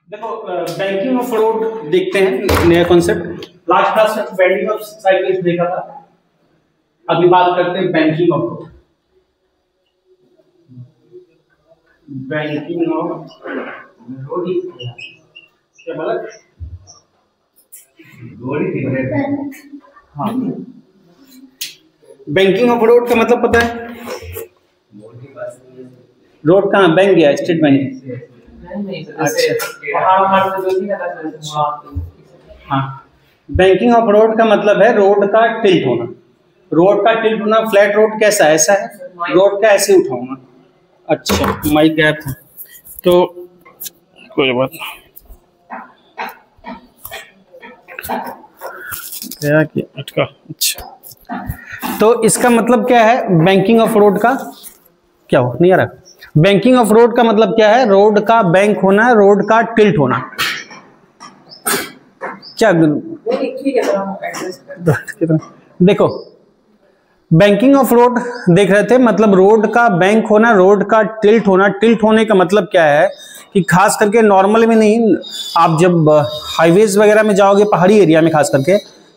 देखो banking of road देखते हैं, नया कॉन्सेप्ट। लास्ट क्लास में बैंकिंग ऑफ साइकिल्स देखा था, अभी बात करते हैं banking of road. Banking of road क्या मतलब? हाँ, बैंकिंग ऑफ रोड का मतलब पता है? रोड कहाँ? बैंक गया, स्टेट बैंक। अच्छा, हाँ, बैंकिंग ऑफ रोड का मतलब है रोड का टिल्ट होना। रोड का टिल्ट होना, फ्लैट रोड कैसा है? ऐसा है, रोड का ऐसे उठाऊंगा। अच्छा, माइक गैप है तो कोई बात नहीं। अच्छा, तो इसका मतलब क्या है? बैंकिंग ऑफ रोड का क्या हो नहीं आ रहा? बैंकिंग ऑफ रोड का मतलब क्या है? रोड का बैंक होना, रोड का टिल्ट होना। क्या देखो, बैंकिंग ऑफ रोड देख रहे थे, मतलब रोड का बैंक होना, रोड का टिल्ट होना। टिल्ट होने का मतलब क्या है कि खास करके नॉर्मल में नहीं, आप जब हाईवेज वगैरह में जाओगे, पहाड़ी एरिया में, खास करके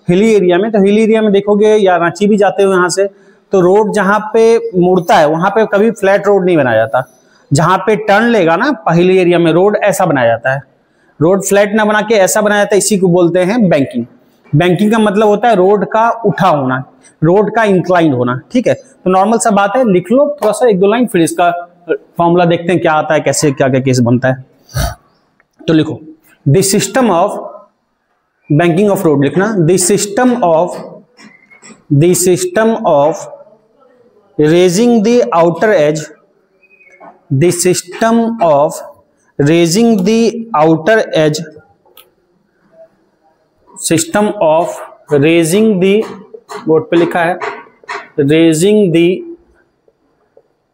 हिली एरिया में, तो हिली एरिया में देखोगे, या रांची भी जाते हो यहाँ से, तो रोड जहाँ पे मुड़ता है वहां पे कभी फ्लैट रोड नहीं बनाया जाता। जहां पे टर्न लेगा ना पहाड़ी एरिया में, रोड ऐसा बनाया जाता है। रोड फ्लैट ना बना के ऐसा बनाया जाता है, इसी को बोलते हैं बैंकिंग। बैंकिंग का मतलब होता है रोड का उठा होना, रोड का इंक्लाइन होना। ठीक है, तो नॉर्मल सा बात है, लिख लो थोड़ा सा एक दो लाइन, फिर इसका फॉर्मूला देखते हैं क्या आता है, कैसे क्या क्या केस बनता है। तो लिखो, the system of banking of road लिखना, the system of raising the outer edge, the system of raising the outer edge, system of raising the, board पे लिखा है, raising the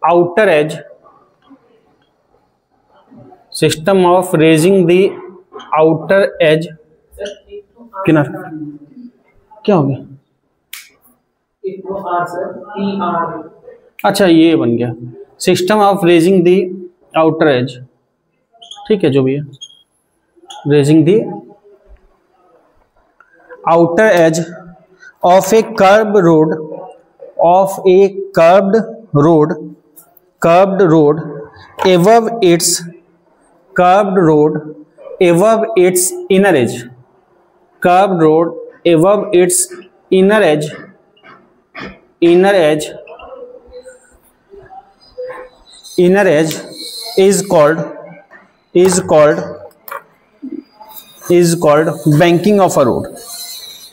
outer edge, system of raising the outer edge, किनारा क्या हो गया? अच्छा, ये बन गया system of raising the outer edge. ठीक है, जो भी है, raising the outer edge of a curve road, of a curved road above its inner edge, curved road above its inner edge is called banking of a road,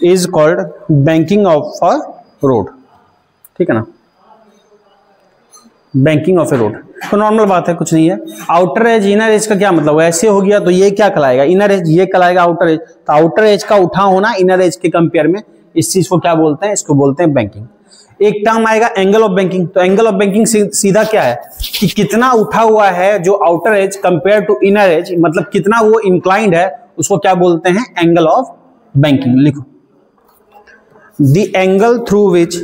is called banking of a road। ठीक है ना, banking of A road. तो normal बात है, कुछ नहीं है। Outer as inner as का क्या मतलब? ऐसे हो गया तो ये क्या कहलाएगा? इनर एज, ये कहलाएगा आउटर एज। तो आउटर एज का उठा होना इनर एज के कंपेयर में, इस चीज को क्या बोलते हैं? इसको बोलते हैं बैंकिंग। एक टर्म आएगा एंगल ऑफ बैंकिंग। तो एंगल ऑफ बैंकिंग सीधा क्या है कि कितना उठा हुआ है जो outer edge compare to inner edge, मतलब कितना वो इंक्लाइंड है, उसको क्या बोलते हैं? Angle of banking. लिखो, the angle through which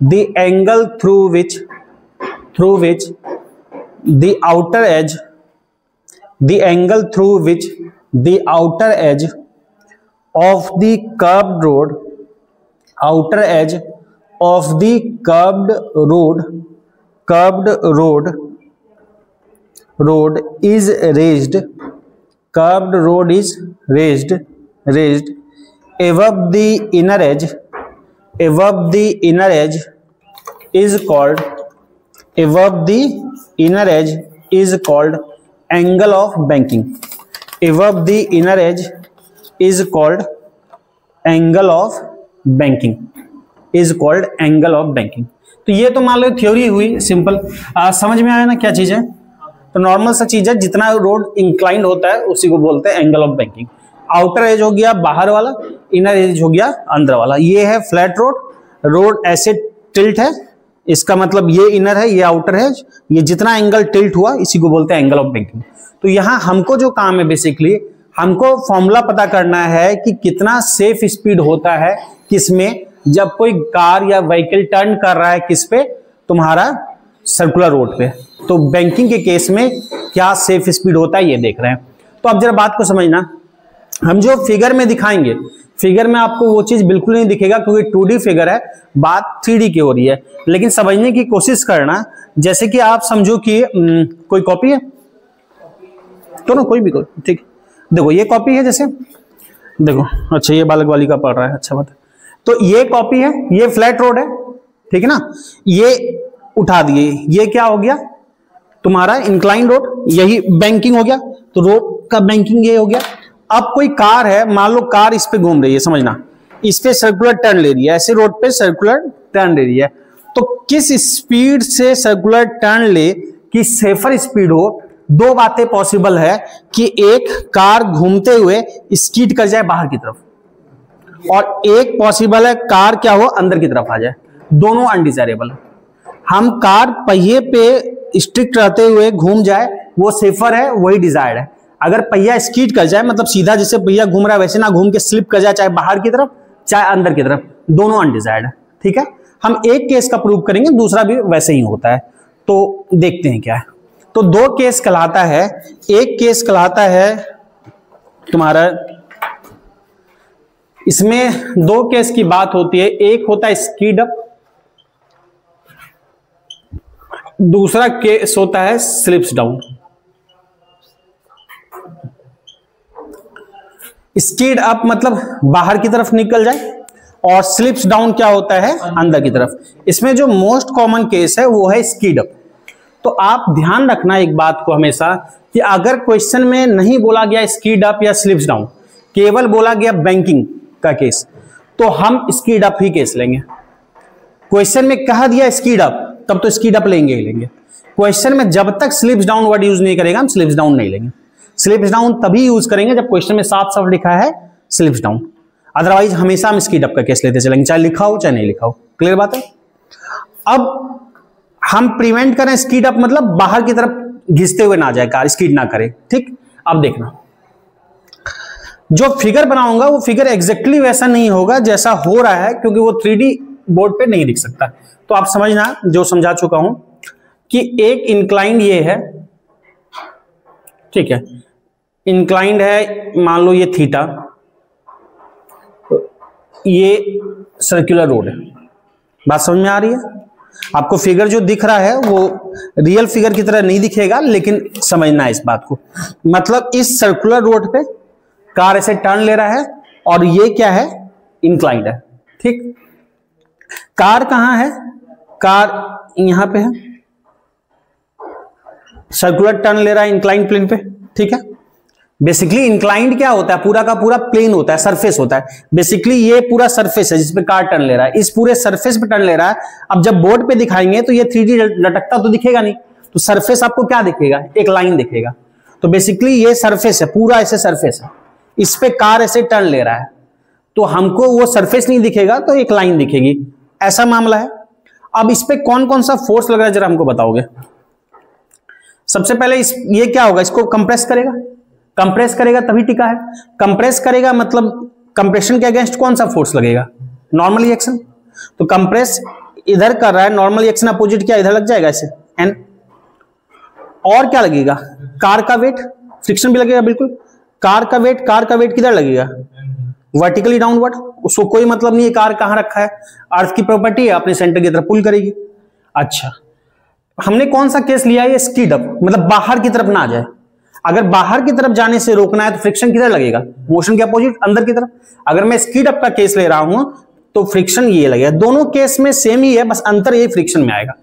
the outer edge of the curved road is raised above the inner edge is called angle of banking। above the inner edge is called angle of banking, तो ये तो मान लो theory हुई simple. समझ में आया ना क्या चीज है? तो नॉर्मल सा चीज है, जितना रोड इंक्लाइंड होता है उसी को बोलते हैं angle of banking. Outer as हो गया बाहर वाला, इनर एज हो गया अंदर वाला। ये है फ्लैट रोड ऐसे टिल्ट है, इसका मतलब ये इनर है, ये आउटर है, ये जितना एंगल टिल्ट हुआ इसी को बोलते हैं एंगल ऑफ बैंकिंग। तो यहां हमको जो काम है, बेसिकली हमको फॉर्मूला पता करना है कि कितना सेफ स्पीड होता है किसमें, जब कोई कार या व्हीकल टर्न कर रहा है किस पे, तुम्हारा सर्कुलर रोड पे। तो बैंकिंग के केस में क्या सेफ स्पीड होता है ये देख रहे हैं। तो अब जरा बात को समझना, हम जो फिगर में दिखाएंगे, फिगर में आपको वो चीज बिल्कुल नहीं दिखेगा क्योंकि 2D फिगर है, बात 3D की हो रही है। लेकिन समझने की कोशिश करना, जैसे कि आप समझो कि कोई कॉपी है तो ना, कोई भी कोई, ठीक, देखो ये कॉपी है, जैसे देखो, अच्छा ये बालक वाली का पढ़ रहा है, अच्छा बात है। तो ये कॉपी है, ये फ्लैट रोड है, ठीक है ना, ये उठा दिए, ये क्या हो गया तुम्हारा इंक्लाइन रोड, यही बैंकिंग हो गया, तो रोड का बैंकिंग ये हो गया। अब कोई कार है, मान लो कार इस पे घूम रही है, समझना, इस पे सर्कुलर टर्न ले रही है, ऐसे रोड पे सर्कुलर टर्न ले रही है, तो किस स्पीड से सर्कुलर टर्न ले कि सेफर स्पीड हो, दो बातें पॉसिबल है कि एक कार घूमते हुए स्कीड कर जाए बाहर की तरफ, और एक पॉसिबल है कार क्या हो अंदर की तरफ आ जाए, दोनों अनडिजायरेबल। हम कार पहिए पे स्ट्रिक्ट रहते हुए घूम जाए वो सेफर है, वही डिजायर्ड है। अगर पहिया स्कीड कर जाए, मतलब सीधा जैसे पहिया घूम रहा है वैसे ना घूम के स्लिप कर जाए, चाहे बाहर की तरफ चाहे अंदर की तरफ, दोनों अनडिजायर्ड है, ठीक है। हम एक केस का प्रूव करेंगे, दूसरा भी वैसे ही होता है, तो देखते हैं क्या है। तो दो केस कहलाता है, एक केस कहलाता है तुम्हारा, इसमें दो केस की बात होती है, एक होता है स्पीड अप, दूसरा केस होता है स्लिप्स डाउन। स्पीड अप मतलब बाहर की तरफ निकल जाए, और स्लिप्स डाउन क्या होता है अंदर की तरफ। इसमें जो मोस्ट कॉमन केस है वो है स्पीड अप। तो आप ध्यान रखना एक बात को हमेशा, कि अगर क्वेश्चन में नहीं बोला गया स्पीड अप या स्लिप्स डाउन, केवल बोला गया बैंकिंग का केस, तो हम स्पीड अप ही केस लेंगे। क्वेश्चन में कहा दिया स्पीड अप, तब तो स्पीड अप लेंगे ही लेंगे। क्वेश्चन में जब तक स्लिप्स डाउन वर्ड यूज नहीं करेगा, हम स्लिप्स डाउन नहीं लेंगे। स्लिप्स डाउन तभी यूज करेंगे जब क्वेश्चन में साफ साफ लिखा है स्लिप्स डाउन, अदरवाइज हमेशा हम स्पीड अप का केस लेते चलेंगे, चाहे लिखा हो चाहे नहीं लिखा हो। क्लियर बात है। अब हम प्रिवेंट करें स्पीड अप, मतलब बाहर की तरफ घिसते हुए ना जाए कार, स्पीड ना करे, ठीक। अब देखना, जो फिगर बनाऊंगा वो फिगर एग्जैक्टली वैसा नहीं होगा जैसा हो रहा है, क्योंकि वो 3D बोर्ड पे नहीं दिख सकता। तो आप समझना, जो समझा चुका हूं कि एक इंक्लाइंड ये है, ठीक है, इंक्लाइंड है, मान लो ये थीटा, ये सर्कुलर रोड है। बात समझ में आ रही है? आपको फिगर जो दिख रहा है वो रियल फिगर की तरह नहीं दिखेगा, लेकिन समझना है इस बात को। मतलब इस सर्कुलर रोड पे कार ऐसे टर्न ले रहा है, और ये क्या है इंक्लाइंड है, ठीक। कार कहां है? कार यहां पे है, सर्कुलर टर्न ले रहा है इंक्लाइंड प्लेन पे, ठीक है। बेसिकली इंक्लाइंड क्या होता है, पूरा का पूरा प्लेन होता है, सरफेस होता है। बेसिकली ये पूरा सरफेस है जिसपे कार टर्न ले रहा है, इस पूरे सरफेस पे टर्न ले रहा है। अब जब बोर्ड पे दिखाएंगे तो ये 3D लटकता तो दिखेगा नहीं, तो सरफेस आपको क्या दिखेगा, एक लाइन दिखेगा। तो बेसिकली ये सरफेस है, पूरा ऐसे सरफेस है, इस पे कार ऐसे टर्न ले रहा है, तो हमको वो सरफेस नहीं दिखेगा, तो एक लाइन दिखेगी, ऐसा मामला है। अब इस पे कौन कौन सा फोर्स लग रहा है जरा हमको बताओगे। सबसे पहले ये क्या होगा, इसको कंप्रेस करेगा, कंप्रेस करेगा तभी टिका है। कंप्रेस करेगा मतलब कंप्रेशन के अगेंस्ट कौन सा फोर्स लगेगा, नॉर्मल रिएक्शन। तो कंप्रेस इधर कर रहा है, नॉर्मल रिएक्शन अपोजिट क्या इधर लग जाएगा ऐसे एन। और क्या लगेगा, कार का वेट, फ्रिक्शन भी लगेगा बिल्कुल। कार का वेट किधर लगेगा, वर्टिकली डाउनवर्ड। उसको कोई मतलब नहीं है कार कहां रखा है, अर्थ की प्रॉपर्टी है, अपने सेंटर की तरफ पुल करेगी। अच्छा, हमने कौन सा केस लिया है, स्पीड अप, मतलब बाहर की तरफ ना जाए। अगर बाहर की तरफ जाने से रोकना है तो फ्रिक्शन किधर लगेगा, मोशन के अपोजिट अंदर की तरफ। अगर मैं स्पीड अप का केस ले रहा हूं तो फ्रिक्शन ये लगेगा। दोनों केस में सेम ही है, बस अंतर यही फ्रिक्शन में आएगा।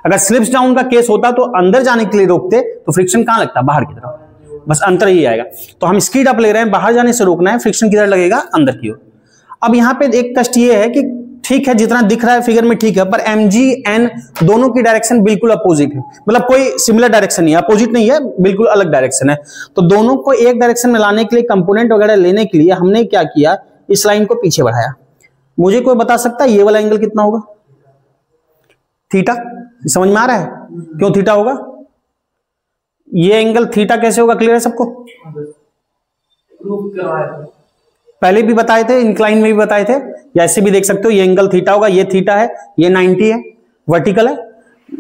अगर स्लिप्स डाउन का केस होता तो अंदर जाने के लिए रोकते तो फ्रिक्शन कहां लगता, बाहर की तरफ, बस अंतर ही आएगा। तो हम स्पीड अप ले रहे हैं, बाहर जाने से रोकना है, फ्रिक्शन किधर लगेगा, अंदर की ओर। अब यहां पे एक कष्ट ये है कि ठीक है जितना दिख रहा है फिगर में ठीक है, पर mg n दोनों की डायरेक्शन बिल्कुल अपोजिट है, मतलब कोई सिमिलर डायरेक्शन नहीं है, अपोजिट नहीं है, बिल्कुल अलग डायरेक्शन है। तो दोनों को एक डायरेक्शन में लाने के लिए, कंपोनेंट वगैरह लेने के लिए हमने क्या किया, इस लाइन को पीछे बढ़ाया। मुझे कोई बता सकता है ये वाला एंगल कितना होगा, थीटा। समझ में आ रहा है क्यों थीटा होगा, ये एंगल थीटा कैसे होगा, क्लियर है सबको? पहले भी बताए थे, इंक्लाइन में भी बताए थे, या ऐसे भी देख सकते हो, ये एंगल थीटा होगा, ये थीटा है, ये 90 है, वर्टिकल है,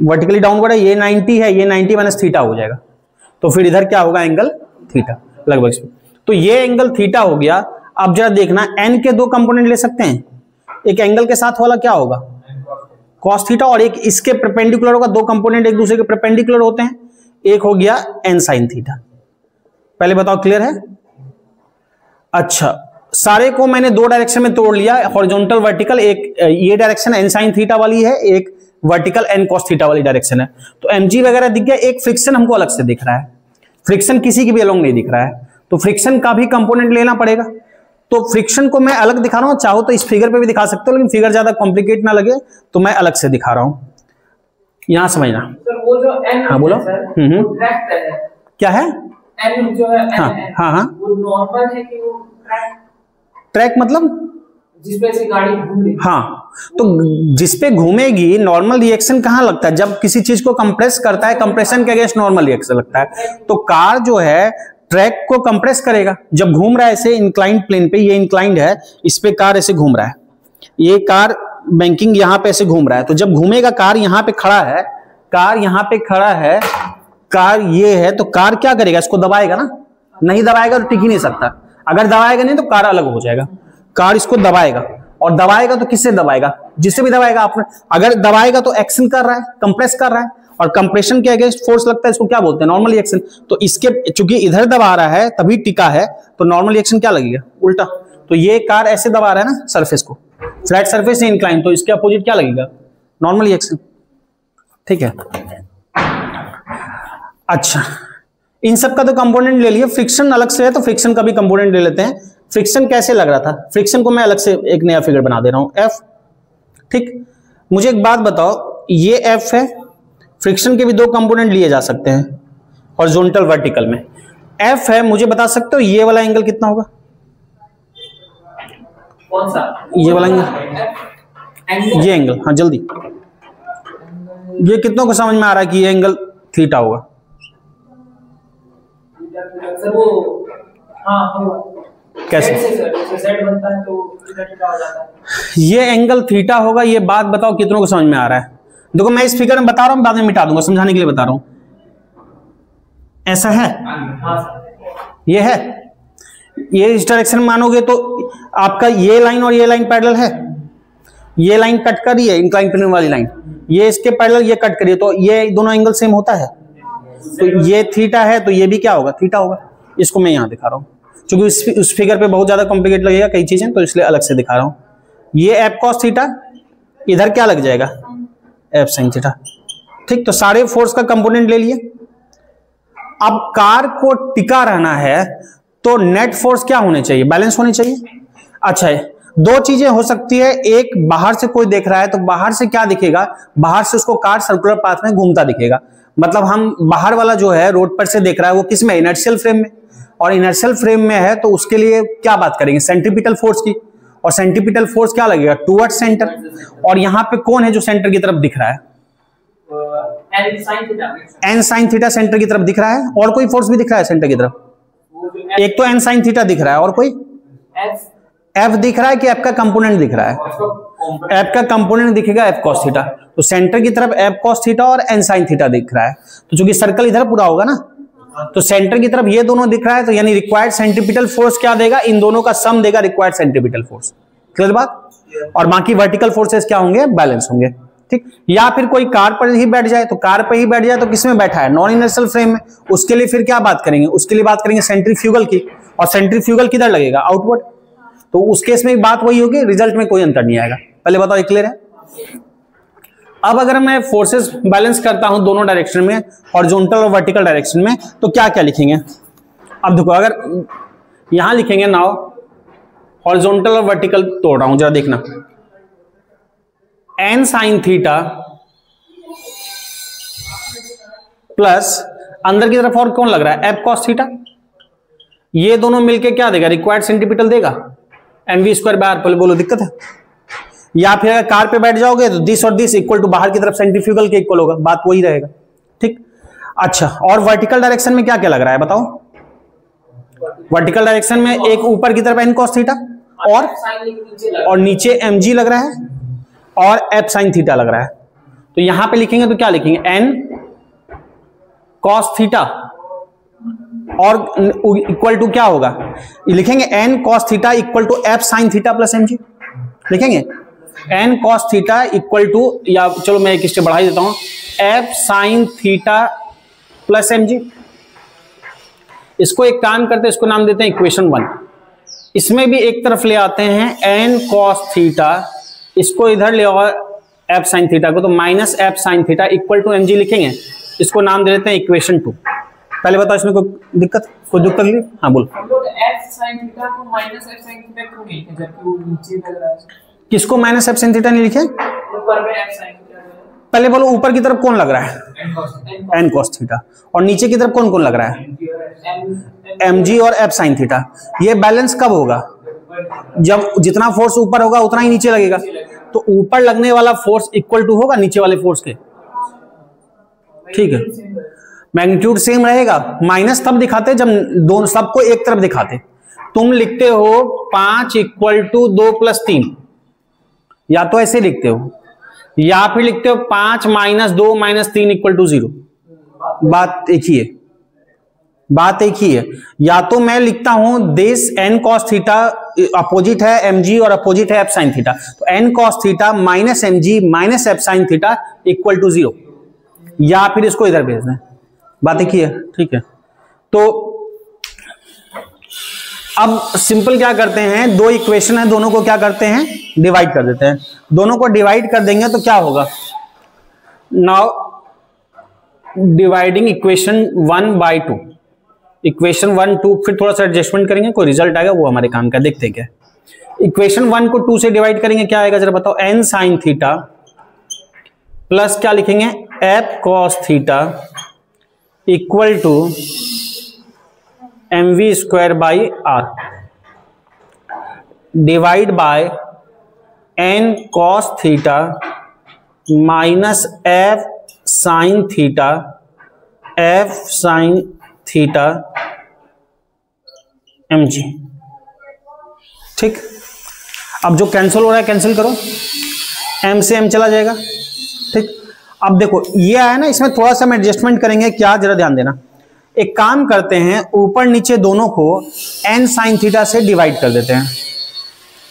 वर्टिकली डाउनवर्ड है, ये 90 है, ये 90 माइनस थीटा हो जाएगा। तो फिर इधर क्या होगा, एंगल थीटा। लगभग। तो ये एंगल थीटा हो गया। अब जरा देखना, एन के दो कंपोनेंट ले सकते हैं, एक एंगल के साथ वाला क्या होगा कॉस थीटा, और एक इसके परपेंडिकुलर होगा। दो कंपोनेंट एक दूसरे के परपेंडिकुलर होते हैं, एक हो गया एन साइन थीटा। पहले बताओ क्लियर है? अच्छा, सारे को मैंने दो डायरेक्शन में तोड़ लिया, हॉरिजॉन्टल वर्टिकल। एक ये डायरेक्शन एन साइन थीटा वाली है, एक वर्टिकल एन कॉस थीटा वाली डायरेक्शन है। तो एमजी वगैरह दिख गया। एक फ्रिक्शन हमको अलग से दिख रहा है, फ्रिक्शन किसी की भी अलोंग नहीं दिख रहा है, तो फ्रिक्शन का भी कंपोनेंट लेना पड़ेगा। तो फ्रिक्शन को मैं अलग दिखा रहा हूं, चाहो तो इस फिगर पे भी दिखा सकते हो, लेकिन फिगर ज्यादा कॉम्प्लिकेट ना लगे तो मैं अलग से दिखा रहा हूं, यहां समझना। सर वो जो एन, हाँ बोलो। क्या है? एन जो है, हाँ, वो नॉर्मल है कि वो ट्रैक मतलब जिसपे से गाड़ी घूम रही है? हाँ, तो जिसपे घूमेगी नॉर्मल रिएक्शन कहाँ लगता है? जब किसी चीज को कंप्रेस करता है, कंप्रेशन के अगेंस्ट नॉर्मल रिएक्शन लगता है। तो कार जो है ट्रैक को कंप्रेस करेगा जब घूम रहा है ऐसे इंक्लाइंड प्लेन पे। ये इंक्लाइंड है, इस पे कार ऐसे घूम रहा है, ये कार बैंकिंग यहां पे ऐसे घूम रहा है। तो जब घूमेगा, कार यहां पे खड़ा है, कार यहां पे खड़ा है, कार ये है, तो कार क्या करेगा? इसको दबाएगा ना, नहीं दबाएगा तो टिक ही नहीं सकता। अगर दबाएगा नहीं तो कार अलग हो जाएगा। कार इसको दबाएगा, और दबाएगा तो किससे दबाएगा? जिससे भी दबाएगा। आपने अगर दबाएगा तो एक्शन कर रहा है, कंप्रेस कर रहा है, और कंप्रेशन के अगेंस्ट फोर्स लगता है, इसको क्या बोलते हैं? Normal reaction. तो इसके चूंकि इधर दबा रहा है तभी टिका है, तो नॉर्मल रिएक्शन क्या लगेगा? उल्टा। तो ये कार ऐसे दबा रहा है ना सरफेस को, फ्लैट सरफेस से इंक्लाइन, तो इसके अपोजिट क्या लगेगा? Normal reaction. ठीक है। अच्छा, इन सब का तो कंपोनेंट ले लिए, फ्रिक्शन अलग से है तो फ्रिक्शन का भी कंपोनेंट ले लेते हैं। फ्रिक्शन कैसे लग रहा था? फ्रिक्शन को मैं अलग से एक नया फिगर बना दे रहा हूं, एफ। ठीक, मुझे एक बात बताओ, ये एफ है, फ्रिक्शन के भी दो कंपोनेंट लिए जा सकते हैं हॉरिजॉन्टल वर्टिकल में। एफ है, मुझे बता सकते हो ये वाला एंगल कितना होगा? कौन सा? ये वाला एंगल, ये एंगल। हाँ जल्दी, ये कितनों को समझ में आ रहा है कि ये एंगल थीटा होगा? सर वो हाँ, कैसे? सेट बनता है तो थीटा हो जाता है। ये एंगल थीटा होगा। ये बात बताओ कितनों को समझ में आ रहा है? देखो मैं इस फिगर में बता रहा हूं, बाद में मिटा दूंगा, समझाने के लिए बता रहा हूं। ऐसा है, ये है, ये इस डायरेक्शन में मानोगे तो आपका ये लाइन और ये लाइन पैरेलल है, ये लाइन कट कर रही है इंक्लाइन प्लेन वाली लाइन, ये इसके पैरेलल ये कट करिए, तो ये दोनों एंगल सेम होता है। तो ये थीटा है, तो ये भी क्या होगा? थीटा होगा। इसको मैं यहां दिखा रहा हूं, क्योंकि उस फिगर पे बहुत ज्यादा कॉम्प्लिकेट लगेगा कई चीजें, तो इसलिए अलग से दिखा रहा हूं। ये एफ कॉस थीटा, इधर क्या लग जाएगा? F sine theta. ठीक, तो सारे फोर्स का कंपोनेंट ले लिए। अब कार को टिका रहना है तो नेट फोर्स क्या होने चाहिए? बैलेंस होनी चाहिए। अच्छा है, दो चीजें हो सकती है, एक बाहर से कोई देख रहा है तो बाहर से क्या दिखेगा? बाहर से उसको कार सर्कुलर पाथ में घूमता दिखेगा। मतलब हम बाहर वाला जो है रोड पर से देख रहा है, वो किस में? इनर्शियल फ्रेम में। और इनर्शियल फ्रेम में है तो उसके लिए क्या बात करेंगे? सेंट्रीपिटल फोर्स की। और सेंट्रीपिटल फोर्स क्या लगेगा? Toward centre. और यहां पे कौन है जो सेंटर की तरफ दिख रहा है? एन साइन थीटा सेंटर की तरफ दिख रहा है। और कोई फोर्स भी दिख रहा है सेंटर की तरफ? एक तो एन साइन थीटा दिख रहा है, और कोई? एफ दिख रहा है कि एफ का कंपोनेंट दिख रहा है? एफ का कंपोनेंट दिखेगा, एफ कॉस थीटा। तो सेंटर की तरफ एफ कॉस थीटा और एन साइन थीटा दिख रहा है। तो चूंकि सर्कल इधर पूरा होगा ना, तो सेंटर की तरफ ये दोनों दिख रहा है, तो यानी रिक्वायर्ड सेंट्रीपिटल फोर्स क्या देगा? इन दोनों का सम देगा रिक्वायर्ड सेंट्रीपिटल फोर्स। क्लियर बात? और बाकी वर्टिकल फोर्सेस क्या होंगे? बैलेंस होंगे। ठीक, या फिर कोई कार पर ही बैठ जाए, तो कार पर ही बैठ जाए तो किसमें बैठा है? नॉन इनर्शियल फ्रेम में। उसके लिए फिर क्या बात करेंगे? उसके लिए बात करेंगे सेंट्रीफ्यूगल की। और सेंट्रीफ्यूगल किधर लगेगा? आउटवर्ड। तो उस केस में बात वही होगी, रिजल्ट में कोई अंतर नहीं आएगा। पहले बताओ, क्लियर है? अब अगर मैं फोर्सेस बैलेंस करता हूं दोनों डायरेक्शन में, हॉरिजॉन्टल और वर्टिकल डायरेक्शन में, तो क्या क्या लिखेंगे? अब देखो, अगर यहां लिखेंगे नाउ हॉरिजॉन्टल और वर्टिकल तोड़ रहा हूं, जरा देखना। एन साइन थीटा प्लस अंदर की तरफ और कौन लग रहा है? F cos theta. ये दोनों मिलके क्या देगा? रिक्वायर्ड सेंट्रीपिटल देगा, mv स्क्वायर बाय आर। बोलो दिक्कत है? या फिर अगर कार पे बैठ जाओगे तो दिस और दिस इक्वल टू बाहर की तरफ सेंट्रीफ्यूगल के इक्वल होगा, बात वही रहेगा। ठीक, अच्छा, और वर्टिकल डायरेक्शन में क्या क्या लग रहा है बताओ? वर्टिकल डायरेक्शन में एक ऊपर की तरफ एन कॉस थीटा और नीचे mg लग रहा है, और एफ साइन थीटा लग रहा है। तो यहां पे लिखेंगे तो क्या लिखेंगे? एन कॉस थीटा और इक्वल टू क्या होगा, लिखेंगे n cos theta equal to f sin theta plus mg, लिखेंगे n cos theta equal to, या चलो मैं एक स्टेप बढ़ा देता हूं, f sin theta plus mg। इसको एक काम करते हैं, इसको नाम देते हैं इक्वेशन 1। इसमें भी एक तरफ ले आते हैं n cos थीटा, इसको इधर ले आओ f sin थीटा को, तो minus f sin theta equal to mg लिखेंगे। इसको नाम दे देते हैं इक्वेशन 2। पहले बताओ इसमें कोई दिक्कत नहीं? हाँ बोलो। हम लोग f sin थीटा को माइनस f sin थीटा क्यों नहीं लिखे, जबकि वो नीचे लग रहा है? किसको माइनस f sin थीटा नहीं लिखे? ऊपर में f sin थीटा। पहले बोलो ऊपर की तरफ कौन लग रहा है? n cos theta. और नीचे की तरफ कौन कौन लग रहा है? mg और f sin थीटा। ये बैलेंस कब होगा? जब जितना फोर्स ऊपर होगा उतना ही नीचे लगेगा। तो ऊपर लगने वाला फोर्स इक्वल टू होगा नीचे वाले फोर्स के, ठीक है? मैग्नीट्यूड सेम रहेगा। माइनस तब दिखाते जब दोनों सबको एक तरफ दिखाते। तुम लिखते हो 5 इक्वल टू 2 प्लस 3, या तो ऐसे लिखते हो, या फिर लिखते हो 5 माइनस 2 माइनस 3 इक्वल टू 0। बात एक ही है। या तो मैं लिखता हूं this n cos theta opposite है mg और अपोजिट है f sin थीटा, तो n cos theta minus mg minus f sin theta equal to 0, या फिर इसको इधर भेज दें। बात एक ही है, ठीक है? तो अब सिंपल क्या करते हैं, दो इक्वेशन है, दोनों को क्या करते हैं, डिवाइड कर देते हैं। दोनों को डिवाइड कर देंगे तो क्या होगा, now dividing equation 1 by 2, equation 1 2, फिर थोड़ा सा एडजस्टमेंट करेंगे, कोई रिजल्ट आएगा वो हमारे काम का, देखते हैं क्या। इक्वेशन 1 को 2 से डिवाइड करेंगे, क्या आएगा जरा बताओ, n sin थीटा प्लस क्या लिखेंगे, f cos theta equal to mv square by R divide by n cos theta minus f sin theta mg, ठीक? अब जो कैंसिल हो रहा है कैंसिल करो, m से m चला जाएगा, ठीक? अब देखो ये आया ना, इसमें थोड़ा सा हम एडजस्टमेंट करेंगे, क्या जरा ध्यान देना। एक काम करते हैं, ऊपर नीचे दोनों को n sin थीटा से डिवाइड कर देते हैं,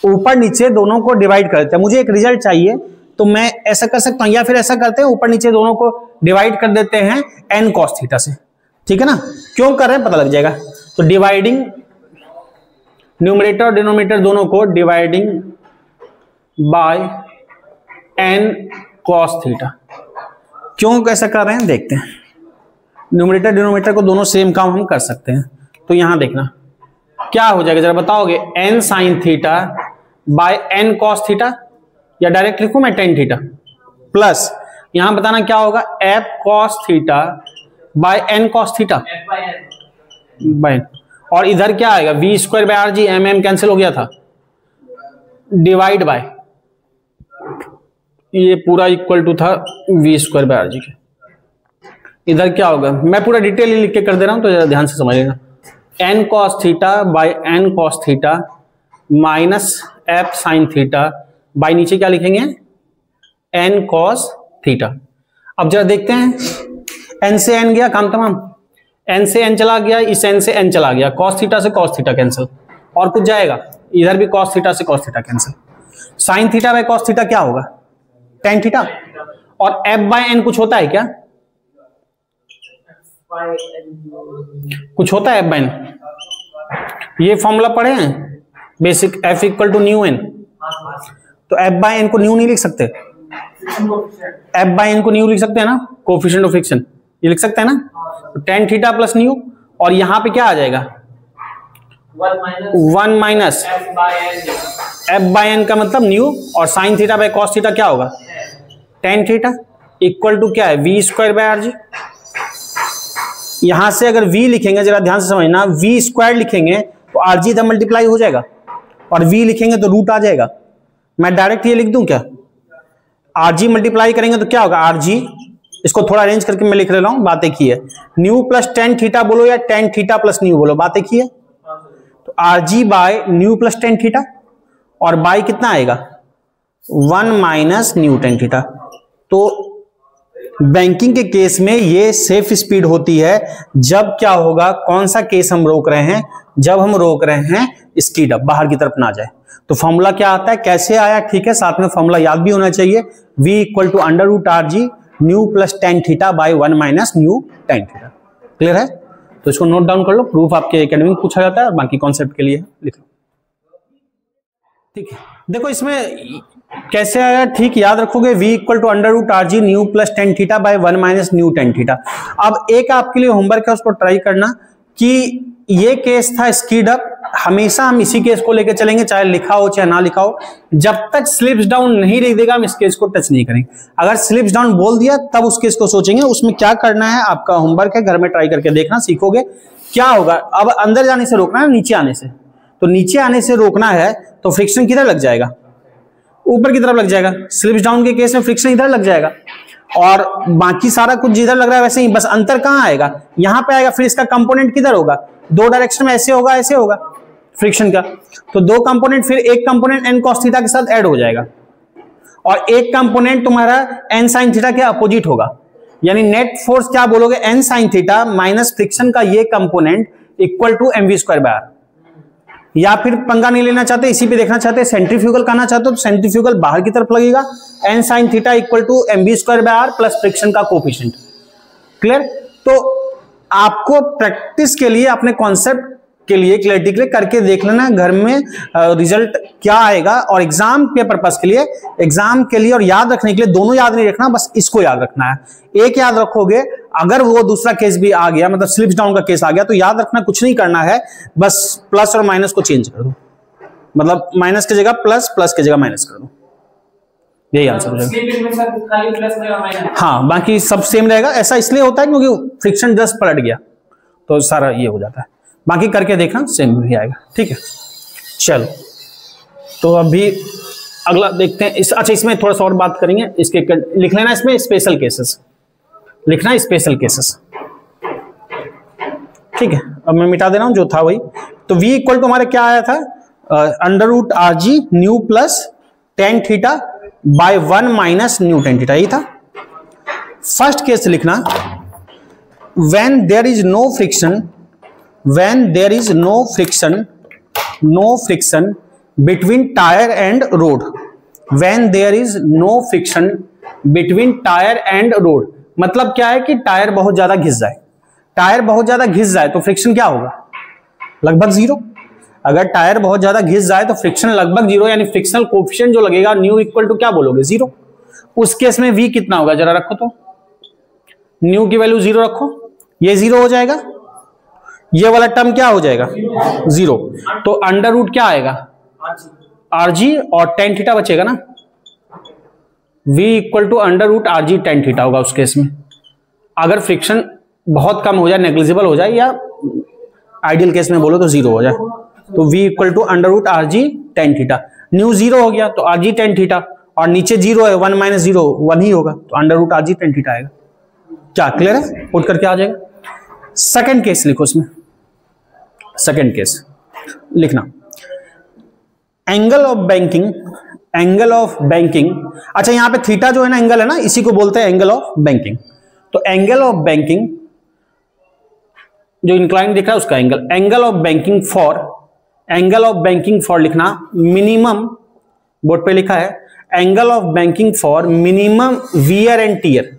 ऊपर नीचे दोनों को डिवाइड कर देते हैं। मुझे एक रिजल्ट चाहिए तो मैं ऐसा कर सकता हूं, या फिर ऐसा करते हैं ऊपर नीचे दोनों को डिवाइड कर देते हैं n cos थीटा से, ठीक है ना? क्यों कर रहे हैं पता लग जाएगा। तो डिवाइडिंग न्यूमरेटर और डिनोमिनेटर दोनों को dividing by n cos theta, क्यों कैसा कर रहे हैं देखते हैं। न्यूमरेटर डिनोमिनेटर को दोनों सेम काम हम कर सकते हैं, तो यहां देखना क्या हो जाएगा जरा बताओगे, n sin theta bye n cos theta, या डायरेक्ट लिखूं मैं tan थीटा, प्लस यहां बताना क्या होगा, f cos theta by n cos theta by, और इधर क्या आएगा, v square by R G, m cancel हो गया था, डिवाइड बाय ये पूरा इक्वल टू था v square by R G के। इधर क्या होगा, मैं पूरा डिटेल लिख के कर दे रहा हूं तो जरा ध्यान से समझिएगा, n cos theta by n cos theta minus f sin theta bye नीचे क्या लिखेंगे, n cos थीटा। अब जरा देखते हैं, n से n गया काम तमाम, n से n चला गया, इस n से n चला गया, cos थीटा से cos थीटा कैंसिल, और कुछ जाएगा, इधर भी cos थीटा से cos theta cancel, sin theta by cos theta क्या होगा, tan थीटा, और f बाय n कुछ होता है क्या, कुछ होता है f बाय n, ये फॉर्मूला पढ़े हैं basic, f equal to mu n, तो f बाय n को न्यू नहीं लिख सकते, f बाय n को न्यू लिख सकते हैं ना, कोफिशिएंट ऑफ फ्रिक्शन, ये लिख सकते हैं ना, तो tan थीटा प्लस न्यू, और यहां पे क्या आ जाएगा, 1 माइनस f बाय n का मतलब न्यू, और sin theta by cos theta क्या होगा, tan थीटा इक्वल टू क्या है, v square by R G. यहां से अगर v लिखेंगे, जरा ध्यान से समझना, v स्क्वायर लिखेंगे तो आर जी इधर मल्टीप्लाई हो जाएगा, और v लिखेंगे तो रूट आ जाएगा। मैं डायरेक्ट ये लिख दूं क्या, आर जी मल्टीप्लाई करेंगे तो क्या होगा, आर जी, इसको थोड़ा अरेंज करके मैं लिख रहा हूं, बात एक ही है, न्यू प्लस tan थीटा बोलो या tan थीटा प्लस न्यू बोलो, बात एक ही है। तो R G by mu plus tan theta, और बाय कितना आएगा, 1 माइनस न्यू tan थीटा। तो बैंकिंग के केस में ये सेफ स्पीड होती है जब क्या होगा, कौन सा केस हम रोक रहे हैं, जब हम रोक रहे हैं स्पीड अप, बाहर की तरफ ना जाए। तो फॉर्मूला क्या आता है, कैसे आया, ठीक है, साथ में फॉर्मूला याद भी होना चाहिए, v equal to under root R G mu plus tan theta by 1 minus mu tan theta. Clear है? तो इसको नोट डाउन कर लो, प्रूफ आपके एकेडमी में पूछा जाता है और बाकी कॉन्सेप्ट के लिए लिख लो। ठीक है, देखो इसमें कैसे आया, ठीक याद रखोगे, v equal to under root R G mu plus tan theta by 1 minus mu tan theta. अब एक आपके लिए होमवर्क है, उसको ट्राई करना कि ये केस था स्पीड अप, हमेशा हम इसी केस को लेकर चलेंगे, चाहे लिखा हो चाहे ना लिखा हो, जब तक स्लिप्स डाउन नहीं लिख देगा हम इस केस को टच नहीं करेंगे। अगर स्लिप्स डाउन बोल दिया तब उस केस को सोचेंगे। उसमें क्या करना है, आपका होमवर्क है, घर में ट्राई करके देखना, सीखोगे क्या होगा। अब अंदर जाने से रोकना है, नीचे आने से, तो नीचे आने से रोकना है तो फ्रिक्शन किधर लग जाएगा, ऊपर की तरफ लग जाएगा। स्लिप्स डाउन के केस में फ्रिक्शन इधर लग जाएगा और बाकी सारा कुछ जिधर लग रहा है वैसे ही, बस अंतर कहां आएगा, यहां पे आएगा। फिर इसका कंपोनेंट किधर होगा, दो डायरेक्शन में, ऐसे होगा ऐसे होगा फ्रिक्शन का, तो दो कंपोनेंट, फिर एक कंपोनेंट n cos थीटा के साथ ऐड हो जाएगा और एक कंपोनेंट तुम्हारा n sin थीटा के अपोजिट होगा, यानी नेट फोर्स क्या बोलोगे, n sin theta minus friction का ये component equal to mv square by R. या फिर पंगा नहीं लेना चाहते, इसी पे देखना चाहते, सेंट्रीफ्यूगल करना चाहते हो तो सेंट्रीफ्यूगल बाहर की तरफ लगेगा, n sin theta equal to mv square by R plus friction का कोफिशिएंट। क्लियर? तो आपको प्रैक्टिस के लिए, अपने कॉन्सेप्ट के लिए, क्लैरिटी के लिए करके देख लेना घर में रिजल्ट क्या आएगा, और एग्जाम के पर्पस के लिए और याद रखने के लिए, दोनों याद नहीं रखना, बस इसको याद रखना है। एक याद रखोगे, अगर वो दूसरा केस भी आ गया, मतलब स्लिप्स डाउन का केस आ गया, तो याद रखना कुछ नहीं करना है, बस प्लस और माइनस को चेंज कर दो, मतलब माइनस की जगह प्लस, प्लस की जगह माइनस कर दो, यही आंसर हो जाएगा। हाँ, बाकी सब सेम रहेगा। ऐसा इसलिए होता है क्योंकि फ्रिक्शन जस्ट पलट गया तो सारा ये हो जाता है, बाकी करके देखना सेम भी आएगा। ठीक है, चलो तो अभी अगला देखते हैं। अच्छा, इसमें थोड़ा सा और बात करेंगे, इसके लिख लेना, इसमें स्पेशल केसेस लिखना, स्पेशल केसेस। ठीक है, अब मैं मिटा दे रहा हूं जो था वही। तो v इक्वल टू हमारे क्या आया था, under root R G mu plus tan theta by 1 minus mu tan theta, यही था। फर्स्ट केस लिखना, when there is no friction, when there is no friction between tire and road, when there is no friction between tire and road, मतलब क्या है कि tyre बहुत ज्यादा घिस जाए, टायर बहुत ज्यादा घिस जाए तो फ्रिक्शन क्या होगा, लगभग जीरो। अगर टायर बहुत ज्यादा घिस जाए तो फ्रिक्शन लगभग जीरो, यानी फ्रिक्शनल कोफिशिएंट जो लगेगा न्यू इक्वल टू क्या बोलोगे, जीरो। उस केस में v कितना होगा जरा रखो, तो न्यू की वैल्यू जीरो रखो, ये जीरो हो जाएगा, ये वाला टर्म क्या हो जाएगा, जीरो। तो अंडर रूट क्या आएगा, आरजी, और टेन थीटा बचेगा ना, v equal to under root RG tan theta होगा उस केस में। अगर फ्रिक्शन बहुत कम हो जाए, नेग्लिजिबल हो जाए, या आइडियल केस में बोलो तो जीरो हो जाए, तो v equal to under root RG tan theta. Mu zero हो गया तो आरजी टेन थीटा, और नीचे जीरो है, 1 माइनस जीरो 1 ही होगा, तो under root RG tan theta आएगा। क्या क्लियर है? पुट करके आ जाएगा। सेकंड केस लिखो, इसमें सेकंड केस लिखना, angle of banking, angle of banking. अच्छा, यहां पे थीटा जो है ना, एंगल है ना, इसी को बोलते हैं एंगल ऑफ बैंकिंग। तो एंगल ऑफ बैंकिंग जो इंक्लाइन दिख रहा है उसका angle, angle of banking for, angle of banking for लिखना मिनिमम, बोर्ड पे लिखा है, angle of banking for minimum wear and tear,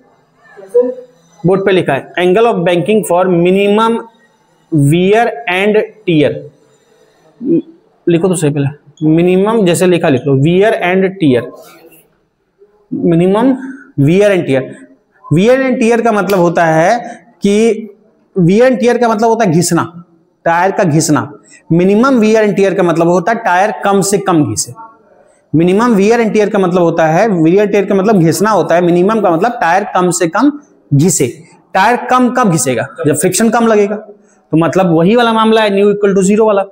board पे लिखा है, angle of banking for minimum wear and tear. लिखो तो सही, पहले मिनिमम जैसे लिखा लिख लो, wear and tear, minimum wear and tear. Wear and tier का मतलब होता है कि, वियर एंड टियर का मतलब होता है घिसना, टायर का घिसना। मिनिमम वियर एंड टियर का मतलब होता है टायर कम से कम घिसे। मिनिमम वियर एंड टियर का मतलब होता है, वियर टियर का मतलब घिसना होता है, मिनिमम का मतलब टायर कम से कम घिसे। टायर कम कब घिसेगा, जब फ्रिक्शन कम लगेगा, तो मतलब वही वाला मामला है, न्यू इक्वल टू जीरो वाला।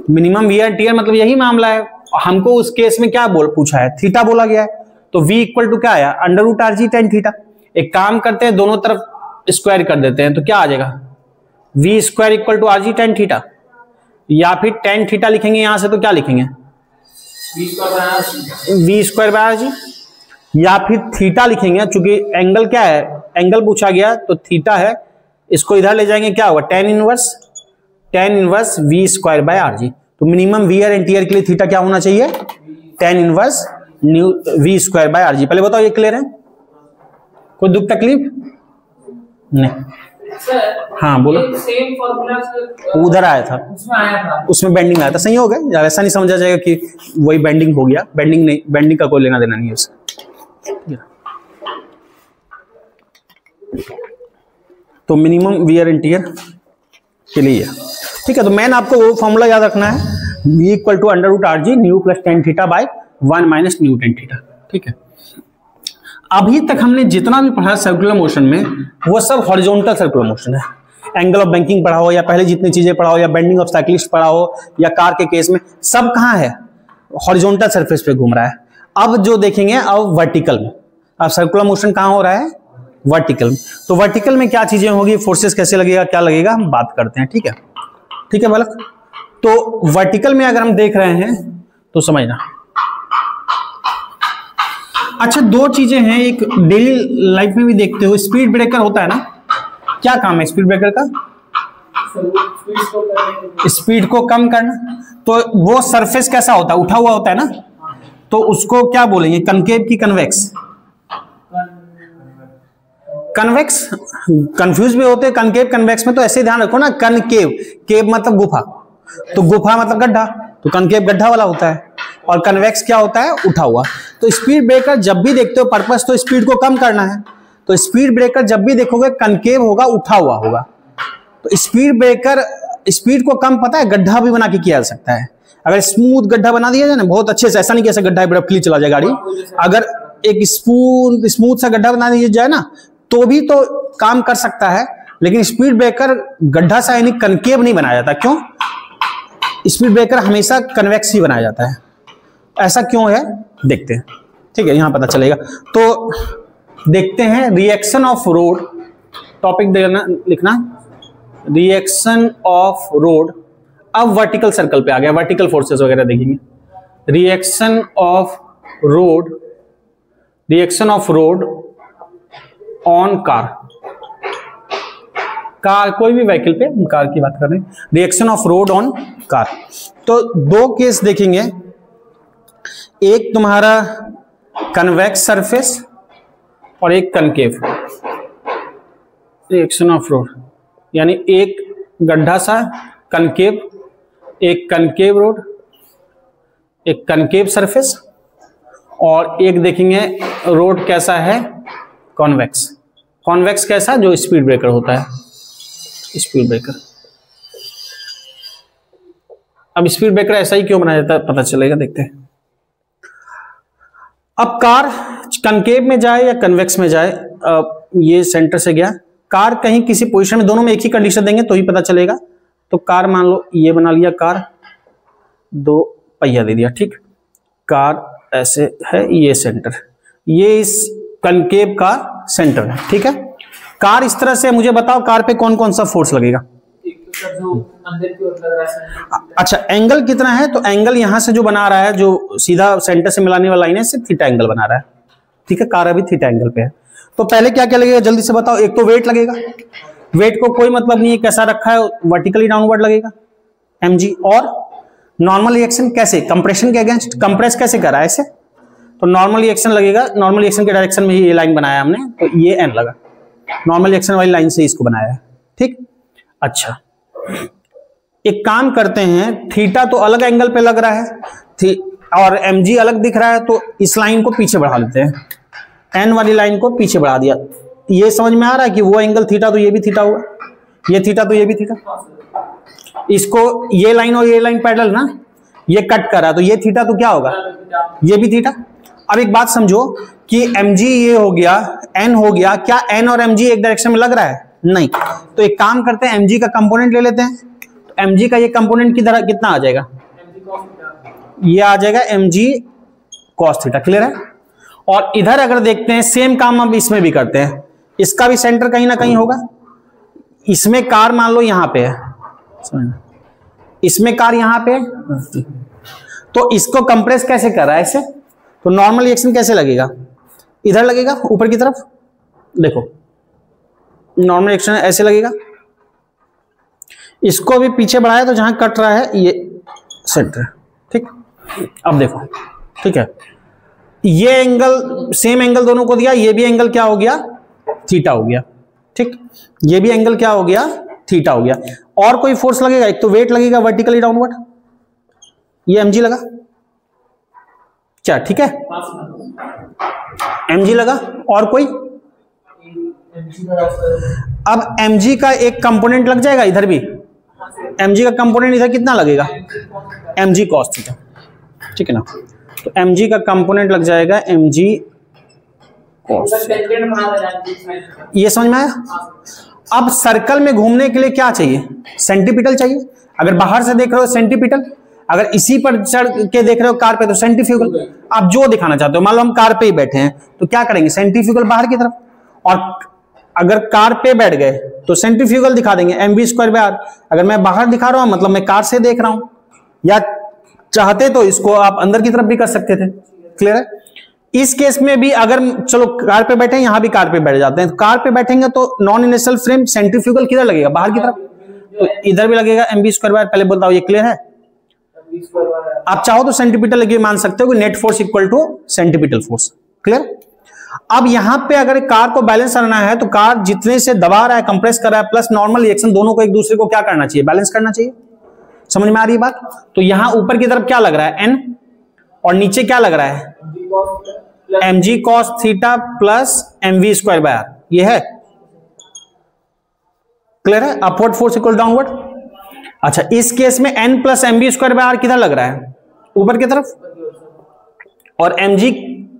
मिनिमम वियर टियर मतलब यही मामला है। हमको उस केस में क्या पूछा है, थीटा बोला गया है, तो v इक्वल टू क्या आया, under root R G tan theta. एक काम करते हैं, दोनों तरफ स्क्वायर कर देते हैं, तो क्या आ जाएगा, v square equal to R G tan theta, या फिर टेन थीटा लिखेंगे यहां से, तो क्या लिखेंगे, v square by R G. या फिर थीटा लिखेंगे, चूंकि एंगल क्या है, एंगल पूछा गया तो थीटा है, इसको इधर ले जाएंगे क्या होगा, tan inverse v square by R G. तो मिनिमम वियर एंड टियर के लिए थीटा क्या होना चाहिए, tan inverse v square by R G. पहले बताओ ये क्लियर है, कोई दुख तकलीफ नहीं? हाँ बोलो। सेम फॉर्मूला उधर आया था, उसमें बेंडिंग आया था, सही हो गया। ऐसा नहीं समझा जाएगा कि वही बेंडिंग हो गया, बेंडिंग नहीं, बेंडिंग का कोई लेना देना नहीं है उससे। तो मिनिमम वियर एंड टियर के लिए, ठीक है। तो मैंने आपको वो फॉर्मूला याद रखना है, v equal to under root R G mu plus tan theta by 1 minus mu tan theta, ठीक है। अभी तक हमने जितना भी पढ़ा सर्कुलर मोशन में वो सब हॉरिजॉन्टल सर्कुलर मोशन है। एंगल ऑफ बैंकिंग पढ़ा हो या पहले जितनी चीजें पढ़ा हो या बेंडिंग ऑफ साइक्लिस्ट पढ़ा हो या कार के केस में, सब कहाँ है, हॉरिजॉन्टल सरफेस पे घूम रहा है। अब जो देखेंगे अब वर्टिकल में, अब सर्कुलर मोशन कहाँ हो रहा है, वर्टिकल में। तो वर्टिकल में क्या चीजें होगी, फोर्सेस कैसे लगेगा, क्या लगेगा, हम बात करते हैं, ठीक है। ठीक है बालक, तो वर्टिकल में अगर हम देख रहे हैं तो समझना। अच्छा, दो चीजें हैं, एक डेली लाइफ में भी देखते हो, स्पीड ब्रेकर होता है ना, क्या काम है स्पीड ब्रेकर का, स्पीड को कम करना। तो वो सरफेस कैसा होता है, उठा हुआ होता है ना, तो उसको क्या बोलेंगे, कनकेव की कन्वेक्स, कन्वेक्स, कंफ्यूज भी होते हैं कनकेव कन्वेक्स में। तो ऐसे ध्यान रखो ना, कनकेव, केव मतलब गुफा, तो गुफा मतलब गड्ढा, तो कनकेव गड्ढा वाला होता है, और कन्वेक्स क्या होता है, उठा हुआ। तो स्पीड ब्रेकर जब भी देखते हो, पर्पस तो स्पीड को कम करना है, तो स्पीड ब्रेकर जब भी देखोगे कनकेव होगा, उठा हुआ होगा। तो स्पीड ब्रेकर, स्पीड को कम पता है गड्ढा भी बना के किया जा सकता है। अगर स्मूथ गड्ढा बना दिया जाए ना बहुत अच्छे से, ऐसा नहीं कि ऐसा गड्ढा है बड़ा क्ली चला जाए गाड़ी, अगर एक स्मूथ सा गड्ढा बना दिया जाए ना तो भी तो काम कर सकता है। लेकिन स्पीड ब्रेकर गड्ढा सा यानी कनकेव नहीं बनाया जाता, क्यों, स्पीड ब्रेकर हमेशा कन्वेक्स ही बनाया जाता है। ऐसा क्यों है देखते हैं, ठीक है, यहां पता चलेगा। तो देखते हैं रिएक्शन ऑफ रोड, टॉपिक देना लिखना, रिएक्शन ऑफ रोड। अब वर्टिकल सर्कल पे आ गया, वर्टिकल फोर्सेस वगैरह देखेंगे। Reaction of road on car, कोई भी व्हीकल पे, कार की बात कर रहे हैं, reaction of road on car. तो दो केस देखेंगे, एक तुम्हारा कन्वेक्स सरफेस और एक कनकेव। रिएक्शन ऑफ रोड यानी एक गड्ढा सा कनकेव, एक कनकेव रोड, एक कनकेव सरफेस, और एक देखेंगे रोड कैसा है, कॉन्वेक्स। कॉन्वेक्स कैसा, जो स्पीड ब्रेकर होता है, स्पीड ब्रेकर। अब स्पीड ब्रेकर ऐसा ही क्यों बनाया जाता है पता चलेगा, देखते हैं। अब कार कनकेव में जाए या कन्वेक्स में जाए, ये सेंटर से गया, कार कहीं किसी पोजीशन में, दोनों में एक ही कंडीशन देंगे तो ही पता चलेगा। तो कार मान लो ये बना लिया, कार दो पहिया दे दिया, ठीक, कार ऐसे है, ये सेंटर, ये इस कनकेव का सेंटर है, ठीक है। कार इस तरह से, मुझे बताओ कार पे कौन कौन सा फोर्स लगेगा, अच्छा एंगल कितना है, तो एंगल यहां से जो बना रहा है, जो सीधा सेंटर से मिलाने वाला लाइन है, सिर्फ थीटा एंगल बना रहा है, ठीक है। कार अभी थीटा एंगल पे है। तो पहले क्या क्या लगेगा जल्दी से बताओ, एक तो वेट लगेगा, वेट को कोई मतलब नहीं है कैसा रखा है, वर्टिकली डाउनवर्ड लगेगा mg, और नॉर्मल रिएक्शन कैसे, कंप्रेशन के अगेंस्ट, कंप्रेस कैसे करा है ऐसे, तो नॉर्मल रिएक्शन लगेगा, नॉर्मल रिएक्शन के डायरेक्शन में ही ये लाइन बनाया हमने, तो ये n लगा, नॉर्मल रिएक्शन वाली लाइन से इसको बनाया है, ठीक। अच्छा एक काम करते हैं, थीटा तो अलग एंगल पे लग रहा है और mg अलग दिख रहा है, तो इस लाइन को पीछे बढ़ा लेते हैं, n वाली लाइन को पीछे बढ़ा दिया। ये समझ में आ रहा है कि वो एंगल थीटा तो ये भी थीटा होगा, ये थीटा तो ये भी थीटा, इसको ये लाइन और ये लाइन पैरेलल ना, ये कट कर रहा है तो ये थीटा तो क्या होगा, ये भी थीटा। अब एक बात समझो कि mg ये हो गया, n हो गया, क्या n और mg एक डायरेक्शन में लग रहा है, नहीं। तो एक काम करते हैं, mg का कंपोनेंट ले लेते हैं, तो mg का ये कंपोनेंट कितना आ जाएगा, ये आ जाएगा mg cos थीटा, क्लियर है। और इधर अगर देखते हैं सेम काम अब इसमें भी करते हैं, इसका भी सेंटर कहीं ना कहीं होगा, इसमें कार मान लो यहां पे है, इसमें कार यहां पे है, तो इसको कंप्रेस कैसे कर रहा है ऐसे, तो नॉर्मल रिएक्शन कैसे लगेगा, इधर लगेगा ऊपर की तरफ, देखो नॉर्मल रिएक्शन ऐसे लगेगा, इसको अभी पीछे बढ़ाया तो जहां कट रहा है ये सेंटर, ठीक। अब देखो, ठीक है, ये एंगल सेम एंगल दोनों को दिया, ये भी एंगल क्या हो गया, थीटा हो गया, ठीक। ये भी एंगल क्या हो गया, थीटा हो गया। और कोई फोर्स लगेगा, एक तो वेट लगेगा वर्टिकली डाउनवर्ड, ये mg लगा क्या, ठीक है, mg लगा। और कोई, अब mg का एक कंपोनेंट लग जाएगा इधर भी, mg का कंपोनेंट इधर कितना लगेगा, mg cos थीटा, ठीक है ना। तो mg का कंपोनेंट लग जाएगा mg cos, ये समझ में आया। अब सर्कल में घूमने के लिए क्या चाहिए, सेंटीपिटल चाहिए। अगर बाहर से देख रहे हो सेंटीपिटल, अगर इसी पर चढ़ के देख रहे हो कार पे तो सेंट्रीफ्यूगल। आप जो दिखाना चाहते हो, मान लो हम कार पे ही बैठे हैं तो क्या करेंगे, सेंट्रीफ्यूगल बाहर की तरफ, और अगर कार पे बैठ गए तो सेंट्रीफ्यूगल दिखा देंगे mv²/r। अगर मैं बाहर दिखा रहा हूं मतलब मैं कार से देख रहा हूं, या चाहते तो इसको आप अंदर की तरफ भी कर सकते थे, क्लियर है। इस केस में भी अगर चलो कार पे बैठे, यहां भी कार पे बैठ जाते हैं, तो कार पे बैठेंगे तो नॉन इनर्शियल फ्रेम सेंट्रीफ्यूगल किधर लगेगा, बाहर की तरफ, तो इधर भी लगेगा mv²/r। पहले बताओ ये क्लियर है। आप चाहो तो सेंटीपिटल लगे मान सकते हो कि net force equal to centripetal force, clear. अब यहां पे अगर कार को बैलेंस करना है तो कार जितने से दबा रहा है, कंप्रेस कर रहा है, प्लस नॉर्मल रिएक्शन, दोनों को एक दूसरे को क्या करना चाहिए, बैलेंस करना चाहिए। समझ में आ रही है बात। तो यहां ऊपर की तरफ क्या लग रहा है, n, और नीचे क्या लग रहा है, mg cos theta plus mv²/r, ये है, क्लियर है। Upward force equal downward. अच्छा, इस केस में n प्लस mv²/r किधर लग रहा है, ऊपर की तरफ, और mg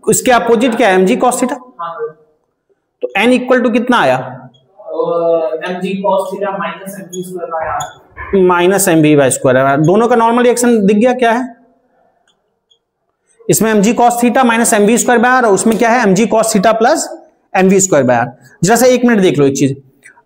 इसके अपोजिट क्या है, mg cos थीटा। तो n इक्वल टू कितना आया, mg cos theta minus mv²/r, minus mv/²। दोनों का नॉर्मल रिएक्शन दिख गया क्या है, इसमें mg cos theta minus mv²/r, और उसमें क्या है mg cos theta plus mv²/r। जरा सा एक मिनट देख लो एक चीज,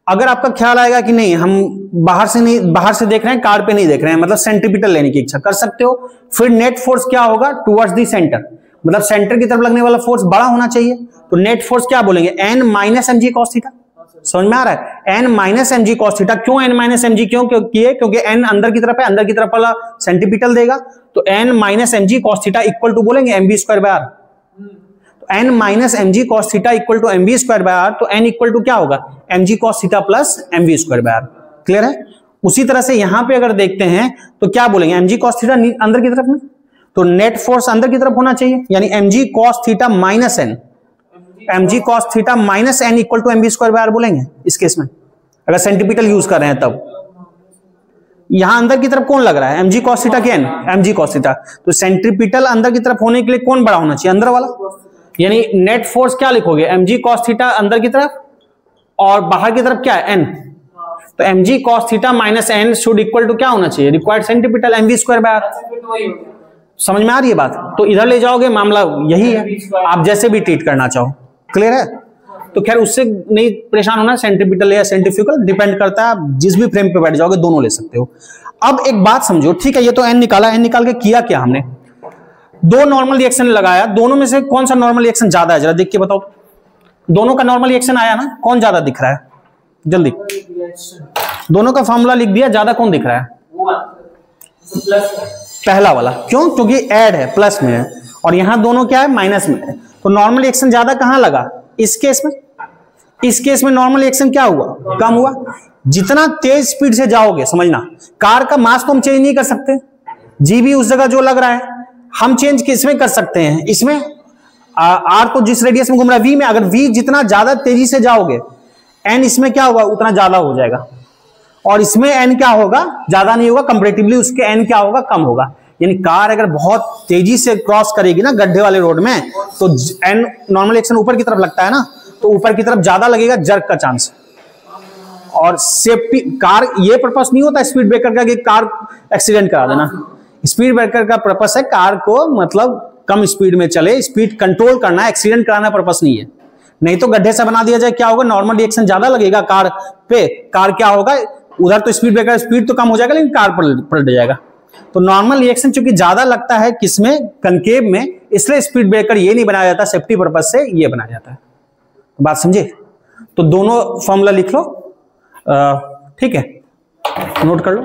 अगर आपका ख्याल आएगा कि नहीं हम बाहर से देख रहे हैं, कार पे नहीं देख रहे हैं, मतलब सेंट्रीपिटल लेने की इच्छा कर सकते हो, फिर नेट फोर्स क्या होगा, टुवर्ड्स दी सेंटर, मतलब सेंटर की तरफ लगने वाला फोर्स बड़ा होना चाहिए। तो नेट फोर्स क्या बोलेंगे, n minus mg cos theta. समझ में आ रहा है, n minus mg cos theta. क्यों n माइनस mg, क्योंकि n अंदर की तरफ है, अंदर की तरफ वाला सेंटीपिटल देगा, तो n minus mg cos theta equal to बोलेंगे mv²/r। तो n minus mg cos theta equal to mv²/r, तो n इक्वल टू क्या होगा, mg cos theta plus mv²/r, clear है। उसी तरह से यहां पे अगर देखते हैं तो क्या बोलेंगे, mg cos थीटा अंदर की तरफ में, तो नेट फोर्स अंदर की तरफ होना चाहिए, यानी mg cos theta minus n, mg cos theta minus n equal to mv²/r बोलेंगे इस केस में, अगर सेंटीपिटल यूज कर रहे हैं तब। यहां अंदर की तरफ कौन लग रहा है, mg cos थीटा के n, mg cos थीटा। तो सेंट्रीपिटल अंदर की तरफ होने के लिए कौन बड़ा होना चाहिए, अंदर वाला, यानी नेट फोर्स क्या लिखोगे, mg cos थीटा अंदर की तरफ, और बाहर की तरफ क्या है, n। तो mg cos theta minus n should equal to क्या होना चाहिए, रिक्वायर्ड सेंटीपिटल mv²/r। समझ में आ रही है बात। तो इधर ले जाओगे, मामला यही है, आप जैसे भी ट्रीट करना चाहो, क्लियर है। तो खैर उससे नहीं परेशान होना, सेंट्रीपिटल या सेंट्रीफ्यूगल डिपेंड करता है, आप जिस भी फ्रेम पे बैठ जाओगे दोनों ले सकते हो। अब एक बात समझो, ठीक है, ये तो n निकाला, n निकाल के किया क्या हमने, दो नॉर्मल रिएक्शन लगाया, दोनों में से कौन सा नॉर्मल रिएक्शन ज्यादा है, जरा देख के बताओ। दोनों का नॉर्मल रिएक्शन आया ना, कौन ज्यादा दिख रहा है, जल्दी। दोनों का फॉर्मूला लिख दिया, ज्यादा कौन दिख रहा है, पहला वाला। क्यों, क्योंकि ऐड है, प्लस में है, और यहां दोनों क्या है, माइनस में है। तो नॉर्मल रिएक्शन ज्यादा कहां लगा, इस केस में। इस केस में नॉर्मल रिएक्शन क्या हुआ, कम हुआ। जितना तेज स्पीड से जाओगे, समझना, कार का मास तो हम चेंज नहीं कर सकते, जी भी उस जगह जो लग रहा है हम चेंज किसमें कर सकते हैं, इसमें। आर तो जिस रेडियस में घूम रहा है वी में, अगर वी जितना ज्यादा तेजी से जाओगे एन इसमें क्या होगा, उतना ज्यादा हो जाएगा, और इसमें एन क्या होगा, ज्यादा नहीं होगा, कंपैरेटिवली उसके एन क्या होगा, कम होगा। यानी कार अगर बहुत तेजी से क्रॉस करेगी ना गड्ढे वाले रोड में, तो एन नॉर्मल एक्शन ऊपर की तरफ लगता है ना, तो ऊपर की तरफ ज्यादा लगेगा, जर्क का चांस। और सेफ्टी, कार ये पर्पस नहीं होता स्पीड ब्रेकर का कि कार एक्सीडेंट करा देना। स्पीड ब्रेकर का पर्पस है कार को मतलब कम स्पीड में चले, स्पीड कंट्रोल करना, एक्सीडेंट कराना पर्पस नहीं है। नहीं तो गड्ढे से बना दिया जाए, क्या होगा, नॉर्मल रिएक्शन ज्यादा लगेगा कार पे, कार क्या होगा, उधर तो स्पीड ब्रेकर स्पीड तो कम हो जाएगा, लेकिन कार पलट जाएगा। तो नॉर्मल रिएक्शन चूंकि ज्यादा लगता है किसमें, कनकेव में, इसलिए स्पीड ब्रेकर ये नहीं बनाया जाता, सेफ्टी पर्पज से ये बनाया जाता है। बात समझे? तो दोनों फॉर्मूला लिख लो, ठीक है, नोट कर लो।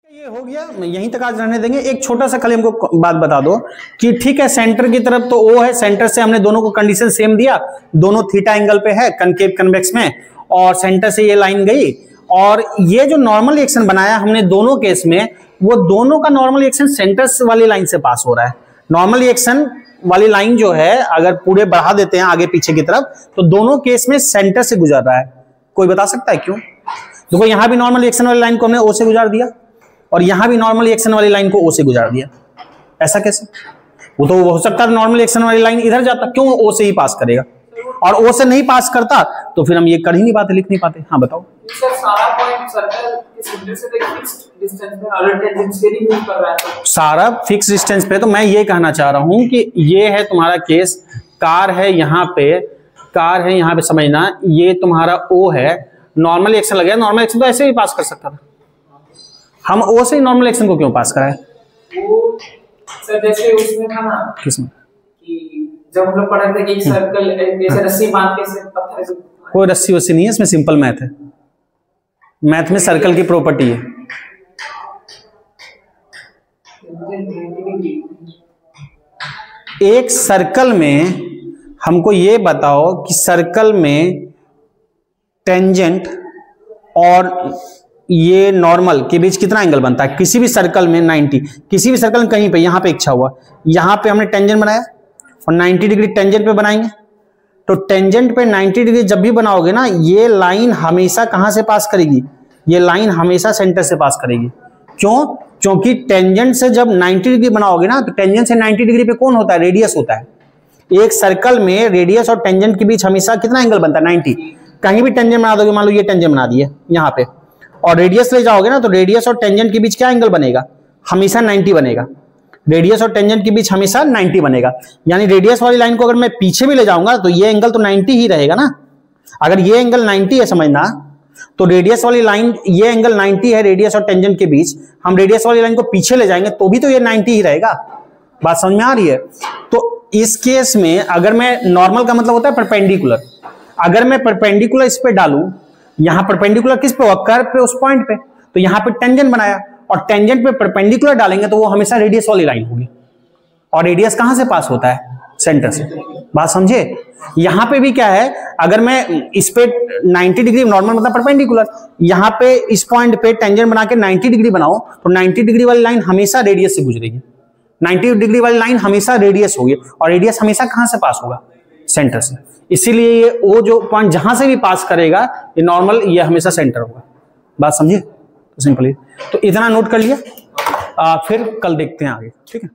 ये हो गया, यहीं तक आज रहने देंगे। एक छोटा सा खाली हमको बात बता दो कि ठीक है, सेंटर की तरफ तो O है, सेंटर से हमने दोनों को कंडीशन सेम दिया, दोनों थीटा एंगल पे है कनकेव कन्वेक्स में, और सेंटर से ये लाइन गई, और ये जो नॉर्मल रिएक्शन बनाया हमने दोनों केस में, वो दोनों का नॉर्मल रिएक्शन सेंटर वाली लाइन से पास हो रहा है। नॉर्मल रिएक्शन वाली लाइन जो है अगर पूरे बढ़ा देते हैं आगे पीछे की तरफ, तो दोनों केस में सेंटर से गुजर रहा है। कोई बता सकता है क्यों? देखो यहां भी नॉर्मल रिएक्शन वाली लाइन को हमने O से गुजार दिया, और यहां भी नॉर्मल रिएक्शन वाली लाइन को O से गुजार दिया। ऐसा कैसे? वो तो हो सकता है नॉर्मल रिएक्शन वाली लाइन इधर जाता, क्यों O से ही पास करेगा, और O से नहीं पास करता तो फिर हम ये कर ही नहीं पाते, लिख नहीं पाते। हाँ बताओ सर, सारा पॉइंट सर्कल के सेंटर से एक फिक्स्ड डिस्टेंस पे और टेंजेंट से ही मूव कर रहा है, तो सारा फिक्स डिस्टेंस पे। तो मैं ये कहना चाह रहा हूं कि ये है तुम्हारा केस, कार है यहाँ पे, कार है यहाँ पे, समझना, ये तुम्हारा O है, नॉर्मल रिएक्शन लगे, नॉर्मल रिएक्शन तो ऐसे ही पास कर सकता था, हम O से ही नॉर्मल रिएक्शन को क्यों पास कराए? वो सर जैसे उसमें था ना, किसमें? कि जब हम लोग पढ़े थे कि एक सर्कल जैसे रस्सी बांध के से पत्थर से, कोई रस्सी वस्सी नहीं है इसमें, सिंपल मैथ है। मैथ में सर्कल की प्रॉपर्टी है। एक सर्कल में हमको ये बताओ कि सर्कल में टेंजेंट और ये नॉर्मल के बीच कितना एंगल बनता है? किसी भी सर्कल में 90, किसी भी सर्कल में कहीं पे, यहां पे इच्छा हुआ, यहां पे हमने टेंजेंट बनाया और 90 डिग्री टेंजेंट पे बनाएंगे, तो टेंजेंट पे 90 डिग्री जब भी बनाओगे ना, ये लाइन हमेशा कहां से पास करेगी? ये लाइन हमेशा सेंटर से पास करेगी। क्यों? क्योंकि टेंजेंट से जब 90 डिग्री बनाओगे ना, तो टेंजेंट से 90 डिग्री पे कौन होता है? रेडियस होता है। एक सर्कल में रेडियस और टेंजेंट के बीच हमेशा कितना एंगल बनता है? 90। कहीं भी टेंजेंट बना दोगे, मान लो ये टेंजेंट बना दिए यहाँ पे, और रेडियस ले जाओगे ना, तो रेडियस और टेंजेंट के बीच क्या एंगल बनेगा? हमेशा 90 बनेगा। रेडियस और टेंजेंट के बीच हमेशा 90 बनेगा। यानी रेडियस वाली लाइन को अगर मैं पीछे भी ले जाऊंगा तो ये एंगल तो 90 ही रहेगा ना। अगर ये एंगल 90 है, समझना, तो रेडियस वाली लाइन, ये एंगल 90 है रेडियस और टेंजेंट के बीच, हम रेडियस वाली लाइन को पीछे ले जाएंगे तो भी तो ये 90 ही रहेगा। बात समझ में आ रही है? तो इस केस में अगर मैं, नॉर्मल का मतलब होता है परपेंडिकुलर, अगर मैं परपेंडिकुलर इस पे डालूं, यहां परपेंडिकुलर किस पे हुआ? कर्व पे, उस पॉइंट पे, तो यहां पे टेंजेंट बनाया, और टेंजेंट पे परपेंडिकुलर डालेंगे तो वो हमेशा रेडियस वाली लाइन होगी, और रेडियस कहां से पास होता है? सेंटर से। बात समझे? यहां पे भी क्या है, अगर मैं इस पे 90 डिग्री, नॉर्मल मतलब परपेंडिकुलर, यहां पे इस पॉइंट पे टेंजेंट बना के 90 डिग्री बनाओ, तो 90 डिग्री वाली लाइन हमेशा रेडियस से गुजरेगी। 90 डिग्री वाली लाइन हमेशा रेडियस होगी, और रेडियस हमेशा कहां से पास होगा? सेंटर से। इसीलिए ये वो जो पॉइंट जहां से भी पास करेगा, ये नॉर्मल, ये हमेशा सेंटर होगा। बात समझिए? तो सिंपली तो इतना नोट कर लिया, फिर कल देखते हैं आगे, ठीक है।